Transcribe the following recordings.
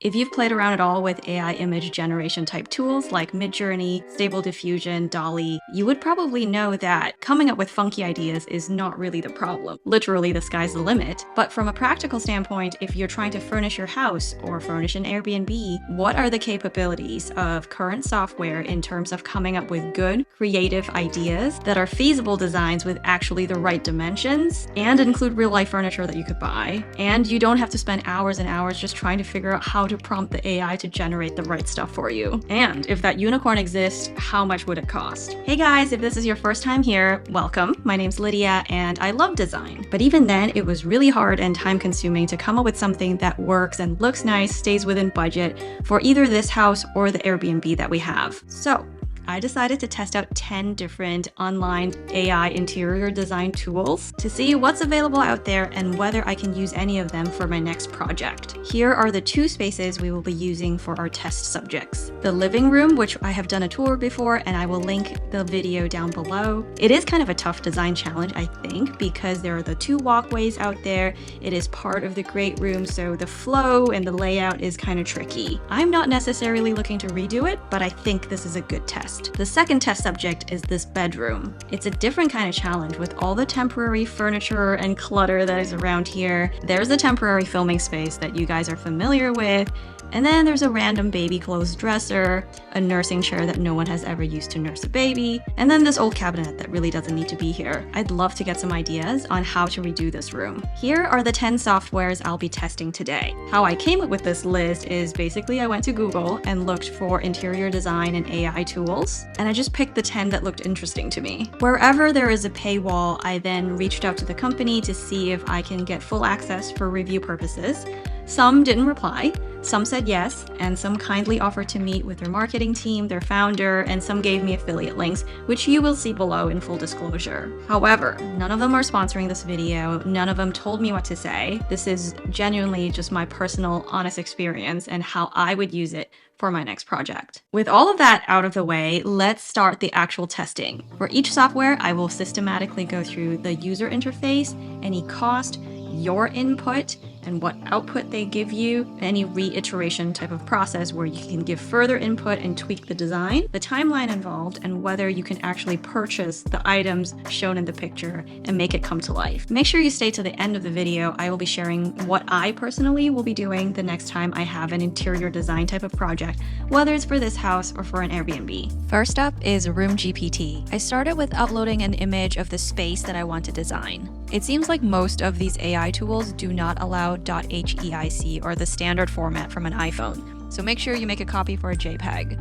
If you've played around at all with AI image generation type tools like Midjourney, Stable Diffusion, DALL-E, you would probably know that coming up with funky ideas is not really the problem. Literally, the sky's the limit. But from a practical standpoint, if you're trying to furnish your house or furnish an Airbnb, what are the capabilities of current software in terms of coming up with good, creative ideas that are feasible designs with actually the right dimensions and include real-life furniture that you could buy? And you don't have to spend hours and hours just trying to figure out how to prompt the AI to generate the right stuff for you. And if that unicorn exists, how much would it cost? Hey guys, if this is your first time here, welcome. My name's Lydia and I love design. But even then, it was really hard and time consuming to come up with something that works and looks nice, stays within budget for either this house or the Airbnb that we have. So I decided to test out 10 different online AI interior design tools to see what's available out there and whether I can use any of them for my next project. Here are the two spaces we will be using for our test subjects. The living room, which I have done a tour before, and I will link the video down below. It is kind of a tough design challenge, I think, because there are the two walkways out there. It is part of the great room, so the flow and the layout is kind of tricky. I'm not necessarily looking to redo it, but I think this is a good test. The second test subject is this bedroom. It's a different kind of challenge with all the temporary furniture and clutter that is around here. There's a temporary filming space that you guys are familiar with. And then there's a random baby clothes dresser, a nursing chair that no one has ever used to nurse a baby, and then this old cabinet that really doesn't need to be here. I'd love to get some ideas on how to redo this room. Here are the 10 softwares I'll be testing today. How I came up with this list is basically I went to Google and looked for interior design and AI tools, and I just picked the 10 that looked interesting to me. Wherever there is a paywall, I then reached out to the company to see if I can get full access for review purposes. Some didn't reply, some said yes, and some kindly offered to meet with their marketing team, their founder, and some gave me affiliate links, which you will see below in full disclosure. However, none of them are sponsoring this video, none of them told me what to say. This is genuinely just my personal, honest experience and how I would use it for my next project. With all of that out of the way, let's start the actual testing. For each software, I will systematically go through the user interface, any cost, your input, and what output they give you, any reiteration type of process where you can give further input and tweak the design, the timeline involved, and whether you can actually purchase the items shown in the picture and make it come to life. Make sure you stay to the end of the video. I will be sharing what I personally will be doing the next time I have an interior design type of project, whether it's for this house or for an Airbnb. First up is Room GPT. I started with uploading an image of the space that I want to design. It seems like most of these AI tools do not allow .heic or the standard format from an iPhone, so make sure you make a copy for a JPEG.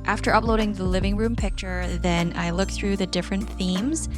After uploading the living room picture, then I looked through the different themes.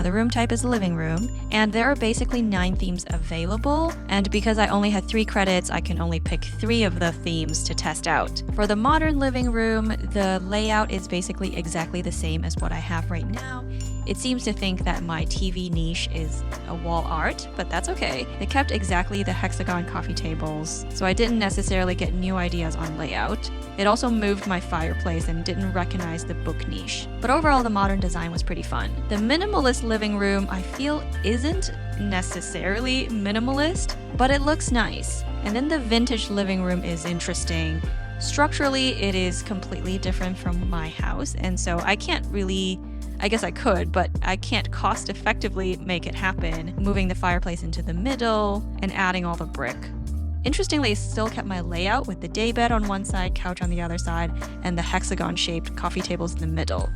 The room type is the living room, and there are basically 9 themes available, and because I only had 3 credits, I can only pick 3 of the themes to test out. For the modern living room, the layout is basically exactly the same as what I have right now. It seems to think that my TV niche is a wall art, but that's okay. They kept exactly the hexagon coffee tables, so I didn't necessarily get new ideas on layout. It also moved my fireplace and didn't recognize the book niche. But overall, the modern design was pretty fun. The minimalist living room, I feel, isn't necessarily minimalist, but it looks nice. And then the vintage living room is interesting. Structurally, it is completely different from my house, and so I can't really, I guess I could, but I can't cost effectively make it happen, moving the fireplace into the middle and adding all the brick. Interestingly, it still kept my layout with the daybed on one side, couch on the other side, and the hexagon-shaped coffee tables in the middle.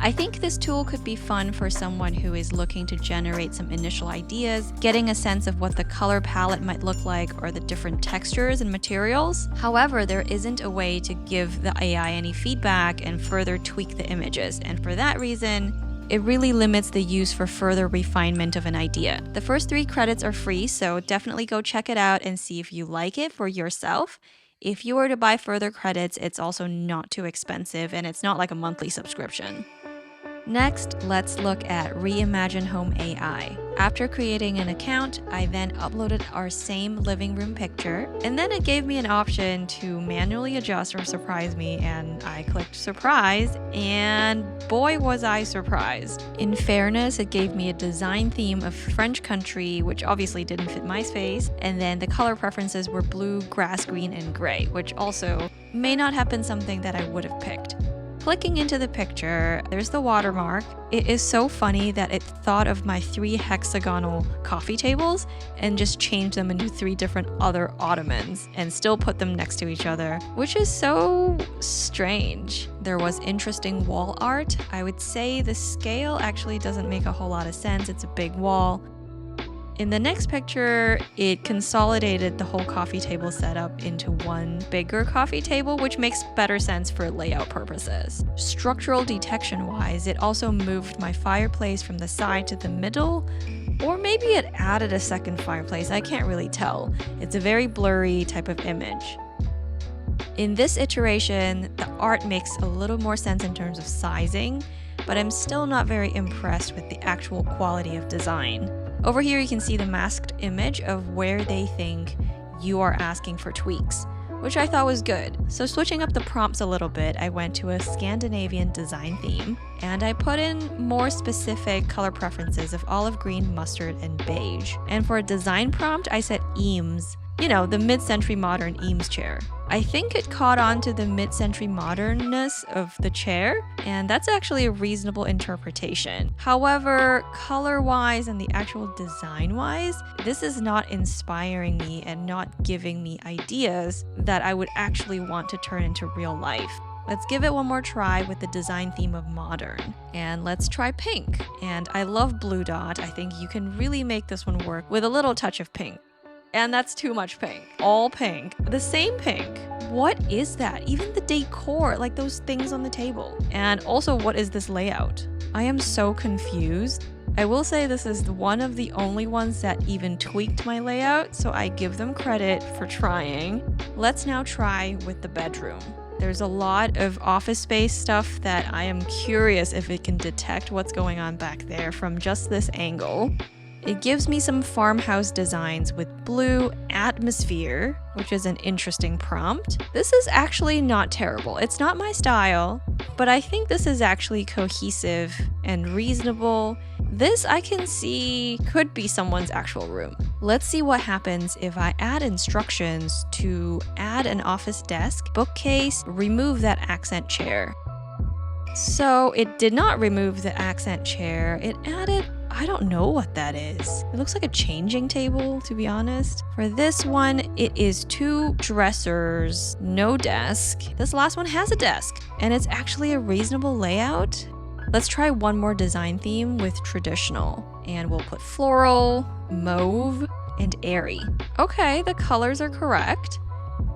I think this tool could be fun for someone who is looking to generate some initial ideas, getting a sense of what the color palette might look like or the different textures and materials. However, there isn't a way to give the AI any feedback and further tweak the images, and for that reason, it really limits the use for further refinement of an idea. The first 3 credits are free, so definitely go check it out and see if you like it for yourself. If you were to buy further credits, it's also not too expensive and it's not like a monthly subscription. Next, let's look at ReimagineHome AI. After creating an account, I then uploaded our same living room picture, and then it gave me an option to manually adjust or surprise me, and I clicked surprise, and boy was I surprised. In fairness, it gave me a design theme of French country, which obviously didn't fit my space, and then the color preferences were blue, grass green, and gray, which also may not have been something that I would have picked. Clicking into the picture, there's the watermark. It is so funny that it thought of my 3 hexagonal coffee tables and just changed them into 3 different other ottomans and still put them next to each other, which is so strange. There was interesting wall art. I would say the scale actually doesn't make a whole lot of sense. It's a big wall. In the next picture, it consolidated the whole coffee table setup into one bigger coffee table, which makes better sense for layout purposes. Structural detection-wise, it also moved my fireplace from the side to the middle, or maybe it added a second fireplace, I can't really tell. It's a very blurry type of image. In this iteration, the art makes a little more sense in terms of sizing, but I'm still not very impressed with the actual quality of design. Over here, you can see the masked image of where they think you are asking for tweaks, which I thought was good. So switching up the prompts a little bit, I went to a Scandinavian design theme, and I put in more specific color preferences of olive green, mustard, and beige. And for a design prompt, I set Eames, you know, the mid-century modern Eames chair. I think it caught on to the mid-century modernness of the chair, and that's actually a reasonable interpretation. However, color-wise and the actual design-wise, this is not inspiring me and not giving me ideas that I would actually want to turn into real life. Let's give it one more try with the design theme of modern. And let's try pink. And I love Blue Dot. I think you can really make this one work with a little touch of pink. And that's too much pink. All pink. The same pink. What is that? Even the decor, like those things on the table. And also, what is this layout? I am so confused. I will say this is one of the only ones that even tweaked my layout, so I give them credit for trying. Let's now try with the bedroom. There's a lot of office space stuff that I am curious if it can detect what's going on back there from just this angle. It gives me some farmhouse designs with blue atmosphere, which is an interesting prompt. This is actually not terrible. It's not my style, but I think this is actually cohesive and reasonable. This I can see could be someone's actual room. Let's see what happens if I add instructions to add an office desk, bookcase, remove that accent chair. So it did not remove the accent chair. It added, I don't know what that is. It looks like a changing table, to be honest. For this one, it is 2 dressers, no desk. This last one has a desk, and it's actually a reasonable layout. Let's try one more design theme with traditional, and we'll put floral, mauve, and airy. Okay, the colors are correct,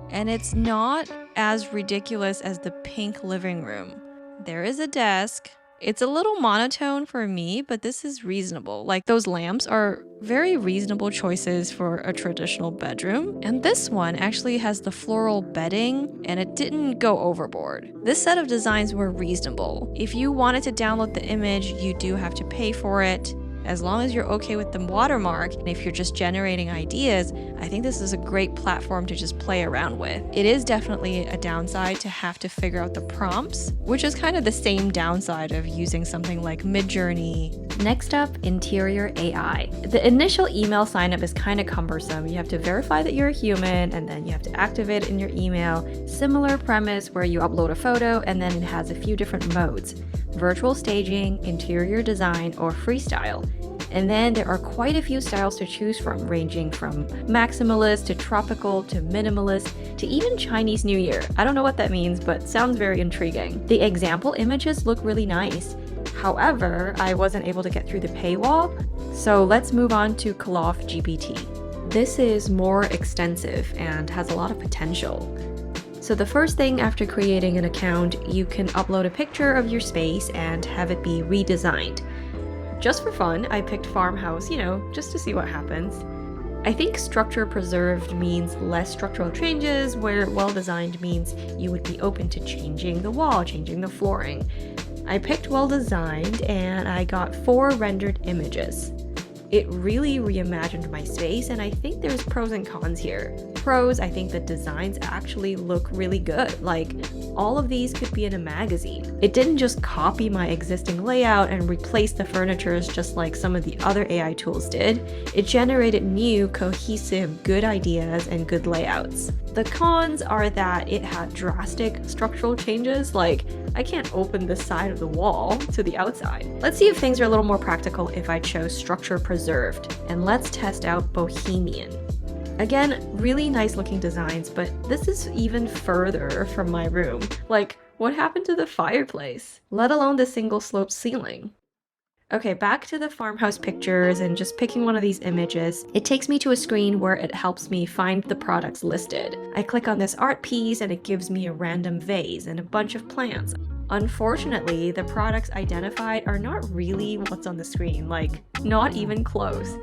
and it's not as ridiculous as the pink living room. There is a desk. It's a little monotone for me, but this is reasonable. Like, those lamps are very reasonable choices for a traditional bedroom. And this one actually has the floral bedding, and it didn't go overboard. This set of designs were reasonable. If you wanted to download the image, you do have to pay for it. As long as you're okay with the watermark, and if you're just generating ideas, I think this is a great platform to just play around with. It is definitely a downside to have to figure out the prompts, which is kind of the same downside of using something like Midjourney. Next up, interior AI. The initial email signup is kind of cumbersome. You have to verify that you're a human, and then you have to activate it in your email. Similar premise where you upload a photo, and then it has a few different modes: virtual staging, interior design, or freestyle. And then there are quite a few styles to choose from, ranging from maximalist to tropical to minimalist to even Chinese New Year. I don't know what that means, but sounds very intriguing. The example images look really nice. However, I wasn't able to get through the paywall, so let's move on to Collov GPT. This is more extensive and has a lot of potential. So the first thing after creating an account, you can upload a picture of your space and have it be redesigned. Just for fun, I picked farmhouse, just to see what happens. I think structure preserved means less structural changes, where well-designed means you would be open to changing the wall, changing the flooring. I picked well designed and I got 4 rendered images. It really reimagined my space, and I think there's pros and cons here. Pros, I think the designs actually look really good. Like, all of these could be in a magazine. It didn't just copy my existing layout and replace the furniture just like some of the other AI tools did. It generated new, cohesive, good ideas and good layouts. The cons are that it had drastic structural changes, like I can't open this side of the wall to the outside. Let's see if things are a little more practical if I chose structure preserved, and let's test out bohemian. Again, really nice looking designs, but this is even further from my room. Like, what happened to the fireplace? Let alone the single sloped ceiling. Okay, back to the farmhouse pictures and just picking one of these images. It takes me to a screen where it helps me find the products listed. I click on this art piece and it gives me a random vase and a bunch of plants. Unfortunately, the products identified are not really what's on the screen, like not even close.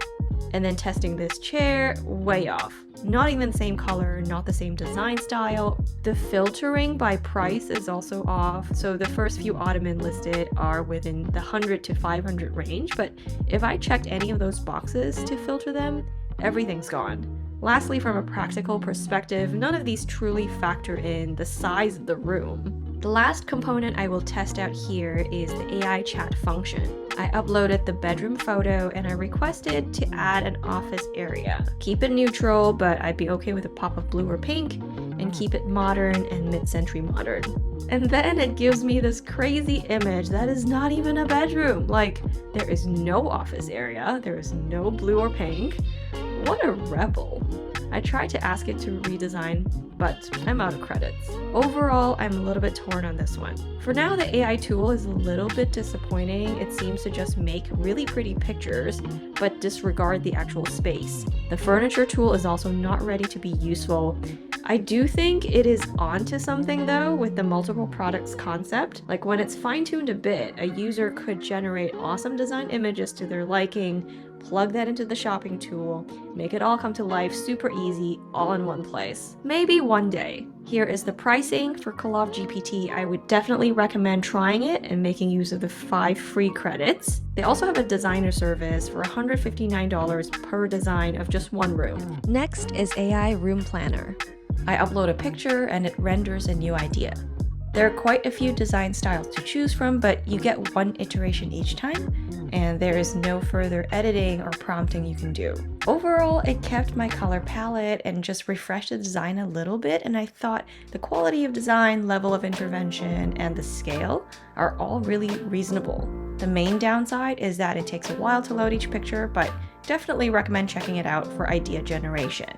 And then testing this chair, way off. Not even the same color, not the same design style. The filtering by price is also off. So the first few ottoman listed are within the 100 to 500 range, but if I checked any of those boxes to filter them, everything's gone. Lastly, from a practical perspective, none of these truly factor in the size of the room. The last component I will test out here is the AI chat function. I uploaded the bedroom photo and I requested to add an office area. Keep it neutral, but I'd be okay with a pop of blue or pink, and keep it modern and mid-century modern. And then it gives me this crazy image that is not even a bedroom. Like, there is no office area, there is no blue or pink. What a rebel. I tried to ask it to redesign, but I'm out of credits. Overall, I'm a little bit torn on this one. For now, the AI tool is a little bit disappointing. It seems to just make really pretty pictures, but disregard the actual space. The furniture tool is also not ready to be useful. I do think it is onto something though with the multiple products concept. Like, when it's fine-tuned a bit, a user could generate awesome design images to their liking, plug that into the shopping tool, make it all come to life super easy, all in one place. Maybe one day. Here is the pricing for Collov GPT. I would definitely recommend trying it and making use of the 5 free credits. They also have a designer service for $159 per design of just one room. Next is AI Room Planner. I upload a picture and it renders a new idea. There are quite a few design styles to choose from, but you get one iteration each time, and there is no further editing or prompting you can do. Overall, it kept my color palette and just refreshed the design a little bit, and I thought the quality of design, level of intervention, and the scale are all really reasonable. The main downside is that it takes a while to load each picture, but definitely recommend checking it out for idea generation.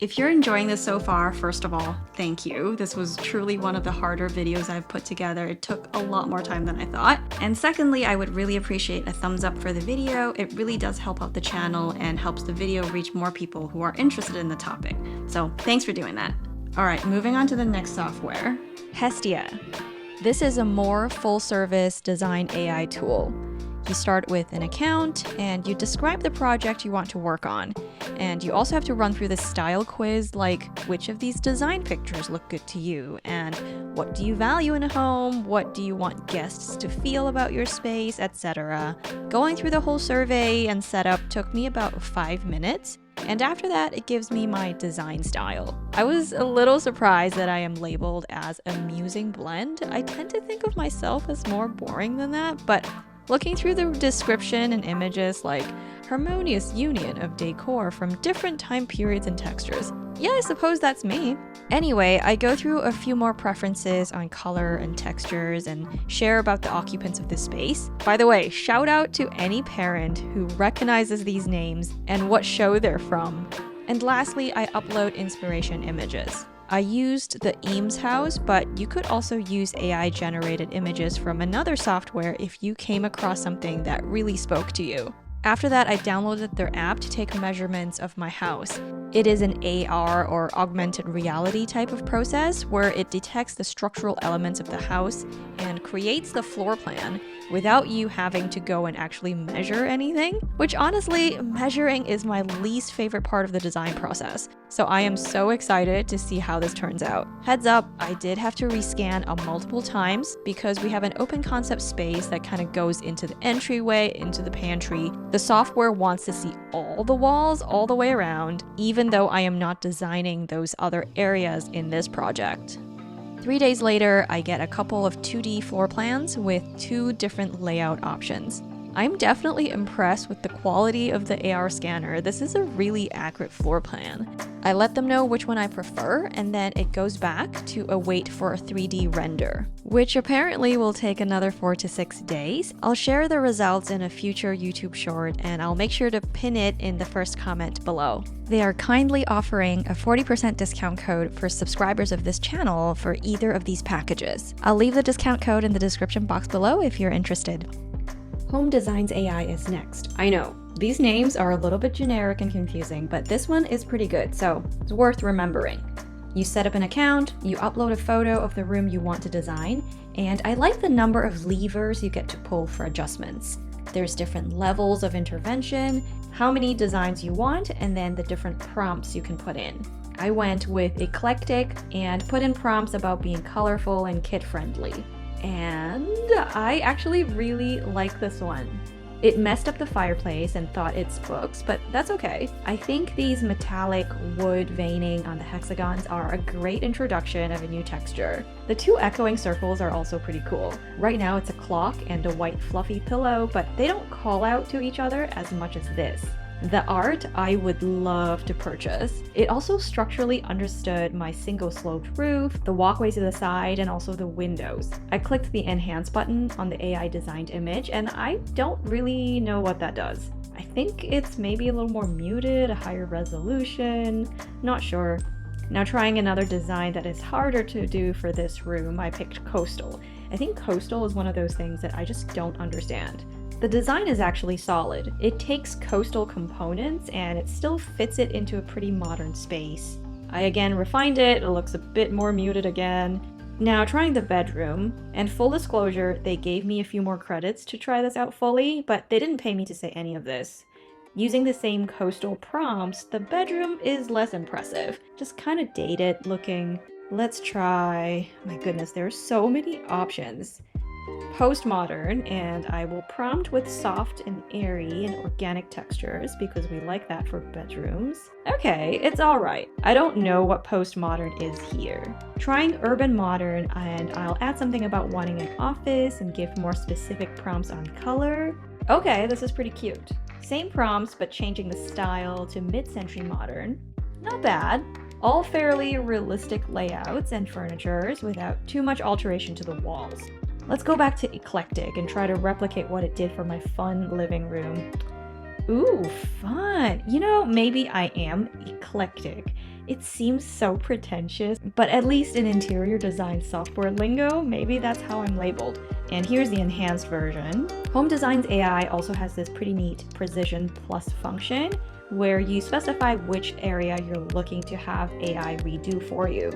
If you're enjoying this so far, first of all, thank you. This was truly one of the harder videos I've put together. It took a lot more time than I thought. And secondly, I would really appreciate a thumbs up for the video. It really does help out the channel and helps the video reach more people who are interested in the topic. So thanks for doing that. All right, moving on to the next software. Hestya. This is a more full-service design AI tool. You start with an account and you describe the project you want to work on. And you also have to run through this style quiz, like which of these design pictures look good to you, and what do you value in a home, what do you want guests to feel about your space, etc. Going through the whole survey and setup took me about 5 minutes. And after that, it gives me my design style. I was a little surprised that I am labeled as a musing blend. I tend to think of myself as more boring than that, but looking through the description and images like harmonious union of decor from different time periods and textures. Yeah, I suppose that's me. Anyway, I go through a few more preferences on color and textures and share about the occupants of the space. By the way, shout out to any parent who recognizes these names and what show they're from. And lastly, I upload inspiration images. I used the Eames house, but you could also use AI-generated images from another software if you came across something that really spoke to you. After that, I downloaded their app to take measurements of my house. It is an AR or augmented reality type of process where it detects the structural elements of the house and creates the floor plan without you having to go and actually measure anything, which honestly, measuring is my least favorite part of the design process. So I am so excited to see how this turns out. Heads up, I did have to rescan multiple times because we have an open concept space that kind of goes into the entryway, into the pantry. The software wants to see all the walls all the way around, even though I am not designing those other areas in this project. 3 days later, I get a couple of 2D floor plans with 2 different layout options. I'm definitely impressed with the quality of the AR scanner. This is a really accurate floor plan. I let them know which one I prefer, and then it goes back to await for a 3D render, which apparently will take another 4 to 6 days. I'll share the results in a future YouTube short, and I'll make sure to pin it in the first comment below. They are kindly offering a 40% discount code for subscribers of this channel for either of these packages. I'll leave the discount code in the description box below if you're interested. HomeDesigns AI is next. I know, these names are a little bit generic and confusing, but this one is pretty good, so it's worth remembering. You set up an account, you upload a photo of the room you want to design, and I like the number of levers you get to pull for adjustments. There's different levels of intervention, how many designs you want, and then the different prompts you can put in. I went with eclectic and put in prompts about being colorful and kid-friendly. And I actually really like this one. It messed up the fireplace and thought it spooks, but that's okay. I think these metallic wood veining on the hexagons are a great introduction of a new texture. The 2 echoing circles are also pretty cool. Right now it's a clock and a white fluffy pillow, but they don't call out to each other as much as this. The art I would love to purchase. It also structurally understood my single sloped roof, the walkway to the side, and also the windows. I clicked the enhance button on the AI designed image, and I don't really know what that does. I think it's maybe a little more muted, a higher resolution, not sure. Now trying another design that is harder to do for this room, I picked coastal. I think coastal is one of those things that I just don't understand. The design is actually solid. It takes coastal components and it still fits it into a pretty modern space. I again refined it, it looks a bit more muted again. Now trying the bedroom, and full disclosure, they gave me a few more credits to try this out fully, but they didn't pay me to say any of this. Using the same coastal prompts, the bedroom is less impressive, just kind of dated looking. Let's try, my goodness, there are so many options. Postmodern, and I will prompt with soft and airy and organic textures because we like that for bedrooms. Okay, it's alright. I don't know what postmodern is here. Trying urban modern, and I'll add something about wanting an office and give more specific prompts on color. Okay, this is pretty cute. Same prompts, but changing the style to mid-century modern. Not bad. All fairly realistic layouts and furnitures without too much alteration to the walls. Let's go back to eclectic and try to replicate what it did for my fun living room. Ooh, fun! You know, maybe I am eclectic. It seems so pretentious, but at least in interior design software lingo, maybe that's how I'm labeled. And here's the enhanced version. HomeDesigns AI also has this pretty neat precision plus function where you specify which area you're looking to have AI redo for you.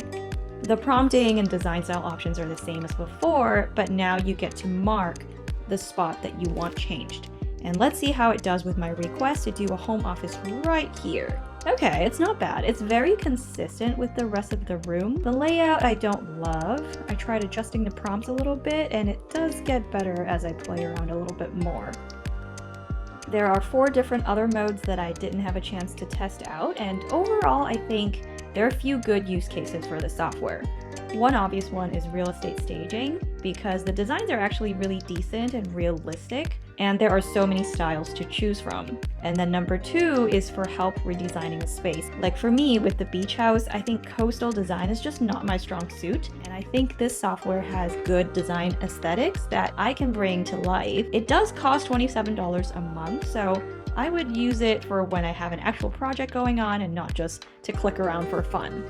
The prompting and design style options are the same as before, but now you get to mark the spot that you want changed. And let's see how it does with my request to do a home office right here. Okay, it's not bad. It's very consistent with the rest of the room. The layout I don't love. I tried adjusting the prompts a little bit, and it does get better as I play around a little bit more. There are 4 different other modes that I didn't have a chance to test out, and overall I think there are a few good use cases for the software. One obvious one is real estate staging, because the designs are actually really decent and realistic, and there are so many styles to choose from. And then number 2 is for help redesigning a space. Like for me, with the beach house, I think coastal design is just not my strong suit, and I think this software has good design aesthetics that I can bring to life. It does cost $27 a month, so I would use it for when I have an actual project going on and not just to click around for fun.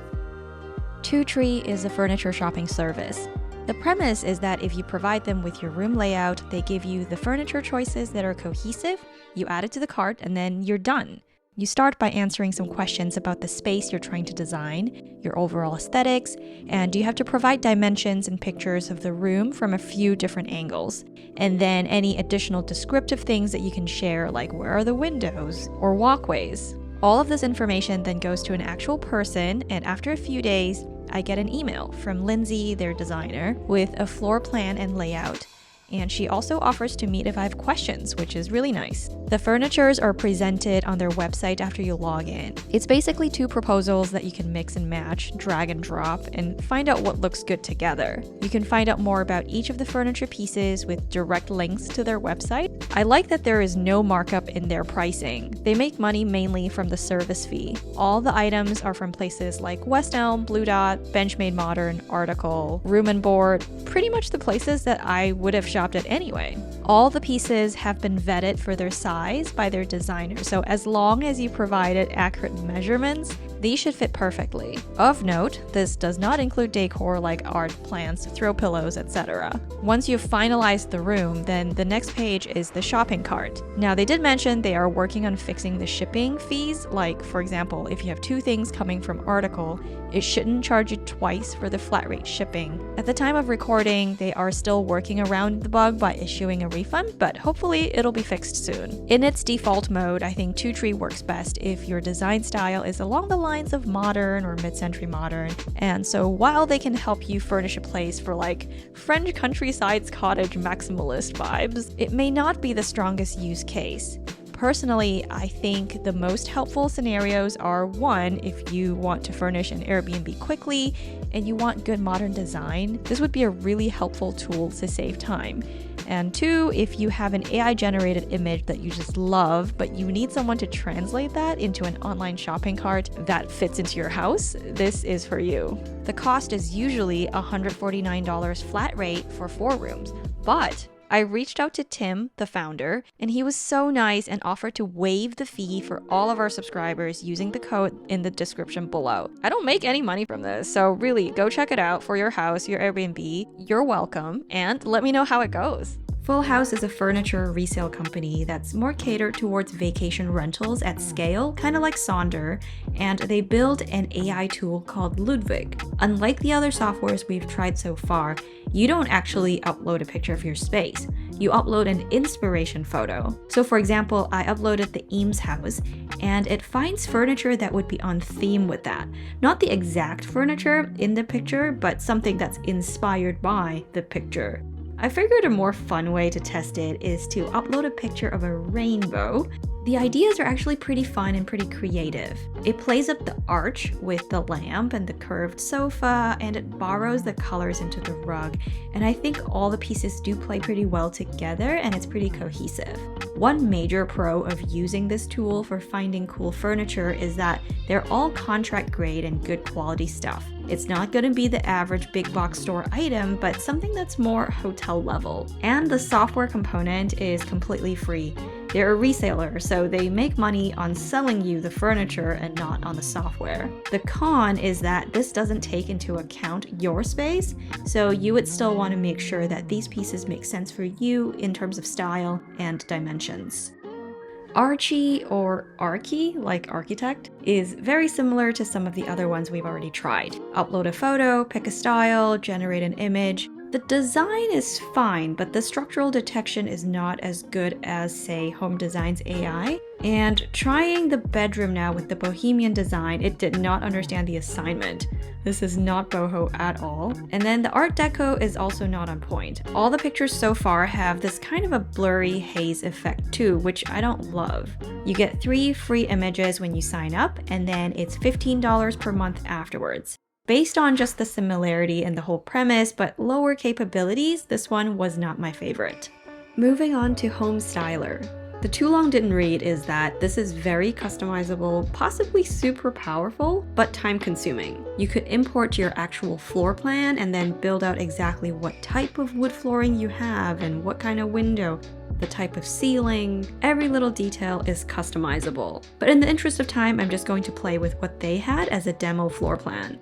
ToTree is a furniture shopping service. The premise is that if you provide them with your room layout, they give you the furniture choices that are cohesive, you add it to the cart, and then you're done. You start by answering some questions about the space you're trying to design, your overall aesthetics, and you have to provide dimensions and pictures of the room from a few different angles. And then any additional descriptive things that you can share, like where are the windows or walkways. All of this information then goes to an actual person, and after a few days, I get an email from Lindsay, their designer, with a floor plan and layout. And she also offers to meet if I have questions, which is really nice. The furnitures are presented on their website after you log in. It's basically 2 proposals that you can mix and match, drag and drop, and find out what looks good together. You can find out more about each of the furniture pieces with direct links to their website. I like that there is no markup in their pricing. They make money mainly from the service fee. All the items are from places like West Elm, Blue Dot, Benchmade Modern, Article, Room and Board, pretty much the places that I would have shopped at anyway. All the pieces have been vetted for their size by their designer, so as long as you provided accurate measurements, these should fit perfectly. Of note, this does not include decor like art, plants, throw pillows, etc. Once you've finalized the room, then the next page is the shopping cart. Now, they did mention they are working on fixing the shipping fees, like for example, if you have 2 things coming from Article, it shouldn't charge you twice for the flat rate shipping. At the time of recording, they are still working around the bug by issuing a refund, but hopefully it'll be fixed soon. In its default mode, I think ToTree works best if your design style is along the lines of modern or mid-century modern, and so while they can help you furnish a place for like French countryside's cottage maximalist vibes, it may not be the strongest use case. Personally, I think the most helpful scenarios are 1, if you want to furnish an Airbnb quickly and you want good modern design, this would be a really helpful tool to save time. And 2, if you have an AI-generated image that you just love, but you need someone to translate that into an online shopping cart that fits into your house, this is for you. The cost is usually $149 flat rate for 4 rooms, but I reached out to Tim, the founder, and he was so nice and offered to waive the fee for all of our subscribers using the code in the description below. I don't make any money from this, so really go check it out for your house, your Airbnb. You're welcome, and let me know how it goes. Fulhaus is a furniture resale company that's more catered towards vacation rentals at scale, kind of like Sonder, and they build an AI tool called Ludwig. Unlike the other softwares we've tried so far, you don't actually upload a picture of your space. You upload an inspiration photo. So for example, I uploaded the Eames house, and it finds furniture that would be on theme with that. Not the exact furniture in the picture, but something that's inspired by the picture. I figured a more fun way to test it is to upload a picture of a rainbow. The ideas are actually pretty fun and pretty creative. It plays up the arch with the lamp and the curved sofa, and it borrows the colors into the rug. And I think all the pieces do play pretty well together, and it's pretty cohesive. One major pro of using this tool for finding cool furniture is that they're all contract grade and good quality stuff. It's not going to be the average big box store item, but something that's more hotel level. And the software component is completely free. They're a reseller, so they make money on selling you the furniture and not on the software. The con is that this doesn't take into account your space, so you would still want to make sure that these pieces make sense for you in terms of style and dimensions. Archi, or Archi, like architect, is very similar to some of the other ones we've already tried. Upload a photo, pick a style, generate an image. The design is fine, but the structural detection is not as good as, say, HomeDesigns AI. And trying the bedroom now with the bohemian design, it did not understand the assignment. This is not boho at all. And then the art deco is also not on point. All the pictures so far have this kind of a blurry haze effect too, which I don't love. You get 3 free images when you sign up, and then it's $15 per month afterwards. Based on just the similarity in the whole premise, but lower capabilities, this one was not my favorite. Moving on to HomeStyler. The too long didn't read is that this is very customizable, possibly super powerful, but time consuming. You could import your actual floor plan and then build out exactly what type of wood flooring you have and what kind of window, the type of ceiling. Every little detail is customizable. But in the interest of time, I'm just going to play with what they had as a demo floor plan.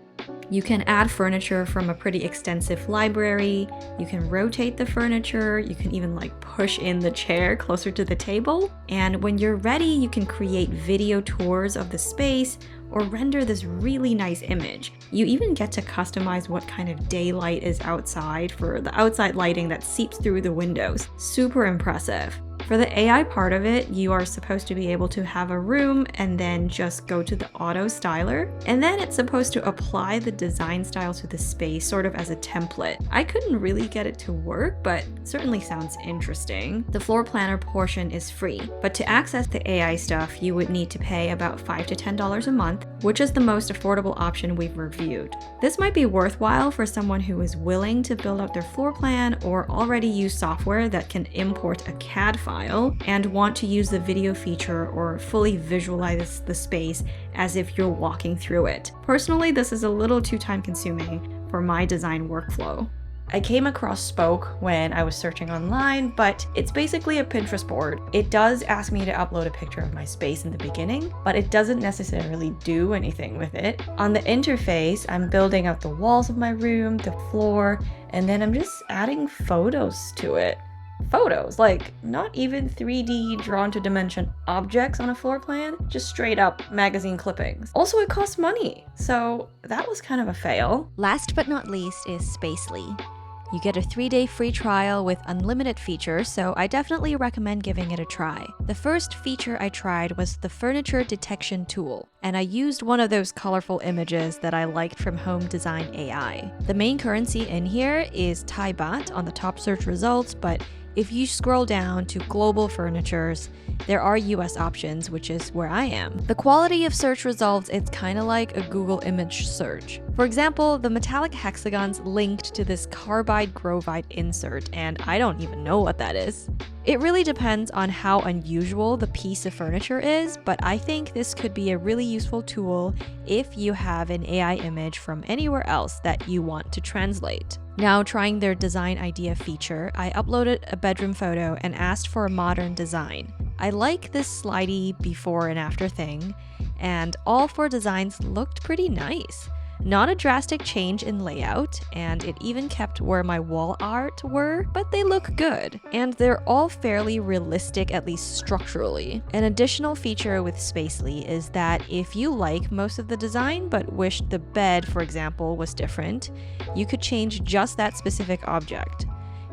You can add furniture from a pretty extensive library. You can rotate the furniture. You can even like push in the chair closer to the table. And when you're ready, you can create video tours of the space or render this really nice image. You even get to customize what kind of daylight is outside for the outside lighting that seeps through the windows. Super impressive. For the AI part of it, you are supposed to be able to have a room and then just go to the HomeStyler, and then it's supposed to apply the design style to the space sort of as a template. I couldn't really get it to work, but certainly sounds interesting. The floor planner portion is free, but to access the AI stuff, you would need to pay about $5 to $10 a month, which is the most affordable option we've reviewed. This might be worthwhile for someone who is willing to build out their floor plan or already use software that can import a CAD file and want to use the video feature or fully visualize the space as if you're walking through it. Personally, this is a little too time-consuming for my design workflow. I came across Spoak when I was searching online, but it's basically a Pinterest board. It does ask me to upload a picture of my space in the beginning, but it doesn't necessarily do anything with it. On the interface, I'm building out the walls of my room, the floor, and then I'm just adding photos to it. Photos, like not even 3D drawn to dimension objects on a floor plan, just straight up magazine clippings. Also, it costs money, so that was kind of a fail. Last but not least is Spacely. You get a 3-day free trial with unlimited features, so I definitely recommend giving it a try. The first feature I tried was the furniture detection tool, and I used one of those colorful images that I liked from HomeDesign AI. The main currency in here is Thai baht on the top search results, but if you scroll down to global furnitures, there are US options, which is where I am. The quality of search results, it's kind of like a Google image search. For example, the metallic hexagons linked to this carbide grovite insert, and I don't even know what that is. It really depends on how unusual the piece of furniture is, but I think this could be a really useful tool if you have an AI image from anywhere else that you want to translate. Now, trying their design idea feature, I uploaded a bedroom photo and asked for a modern design. I like this slidey before and after thing, and all 4 designs looked pretty nice. Not a drastic change in layout, and it even kept where my wall art were, but they look good. And they're all fairly realistic, at least structurally. An additional feature with Spacely is that if you like most of the design but wished the bed, for example, was different, you could change just that specific object.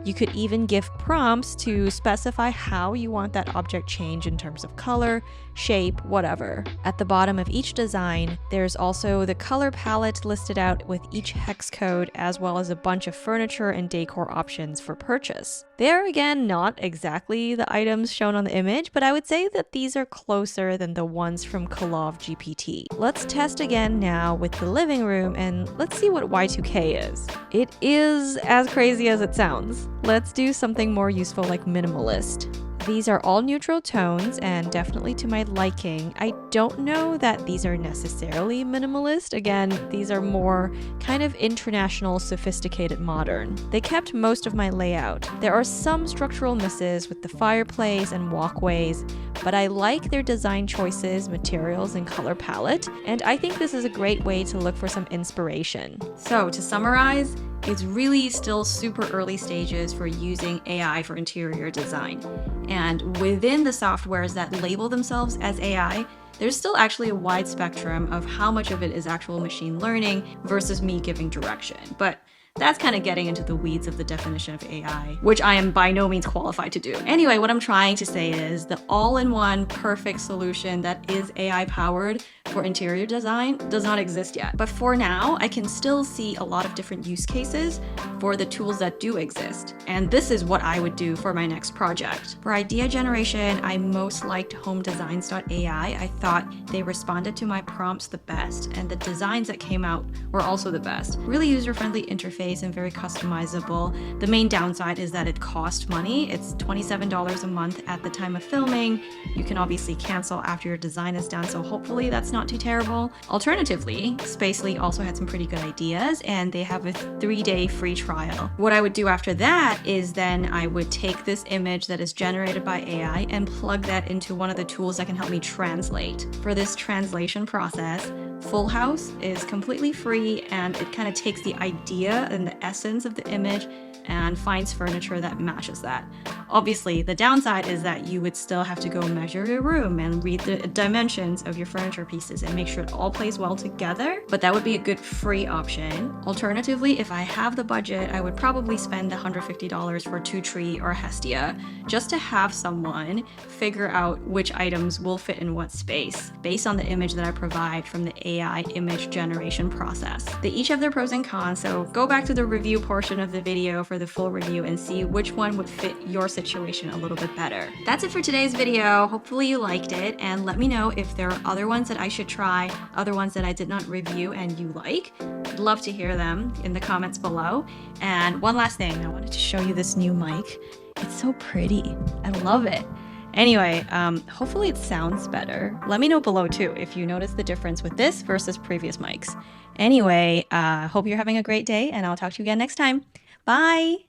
You could even give prompts to specify how you want that object changed in terms of color, shape, whatever. At the bottom of each design, there's also the color palette listed out with each hex code, as well as a bunch of furniture and decor options for purchase. They're again not exactly the items shown on the image, but I would say that these are closer than the ones from Collov GPT. Let's test again now with the living room, and let's see what Y2K is. It is as crazy as it sounds. Let's do something more useful like minimalist. These are all neutral tones and definitely to my liking. I don't know that these are necessarily minimalist. Again, these are more kind of international, sophisticated modern. They kept most of my layout. There are some structural misses with the fireplace and walkways, but I like their design choices, materials, and color palette, and I think this is a great way to look for some inspiration. So to summarize, it's really still super early stages for using AI for interior design. And within the softwares that label themselves as AI, there's still actually a wide spectrum of how much of it is actual machine learning versus me giving direction. But that's kind of getting into the weeds of the definition of AI, which I am by no means qualified to do. Anyway, what I'm trying to say is the all-in-one perfect solution that is AI powered for interior design does not exist yet. But for now, I can still see a lot of different use cases for the tools that do exist. And this is what I would do for my next project. For idea generation, I most liked HomeDesigns AI. I thought they responded to my prompts the best, and the designs that came out were also the best. Really user-friendly interface and very customizable. The main downside is that it costs money. It's $27 a month at the time of filming. You can obviously cancel after your design is done, so hopefully that's not too terrible. Alternatively, Spacely also had some pretty good ideas, and they have a 3-day free trial. What I would do after that is then I would take this image that is generated by AI and plug that into one of the tools that can help me translate. For this translation process, Fulhaus is completely free, and it kind of takes the idea and the essence of the image and finds furniture that matches that. Obviously, the downside is that you would still have to go measure your room and read the dimensions of your furniture pieces and make sure it all plays well together, but that would be a good free option. Alternatively, if I have the budget, I would probably spend $150 for ToTree or Hestya just to have someone figure out which items will fit in what space based on the image that I provide from the AI image generation process. They each have their pros and cons, so go back to the review portion of the video for the full review and see which one would fit your situation a little bit better. That's it for today's video. Hopefully you liked it, and let me know if there are other ones that I should try, other ones that I did not review and you like. I'd love to hear them in the comments below. And one last thing, I wanted to show you this new mic. It's so pretty. I love it. Anyway, hopefully it sounds better. Let me know below too if you notice the difference with this versus previous mics. Anyway, hope you're having a great day, and I'll talk to you again next time. Bye!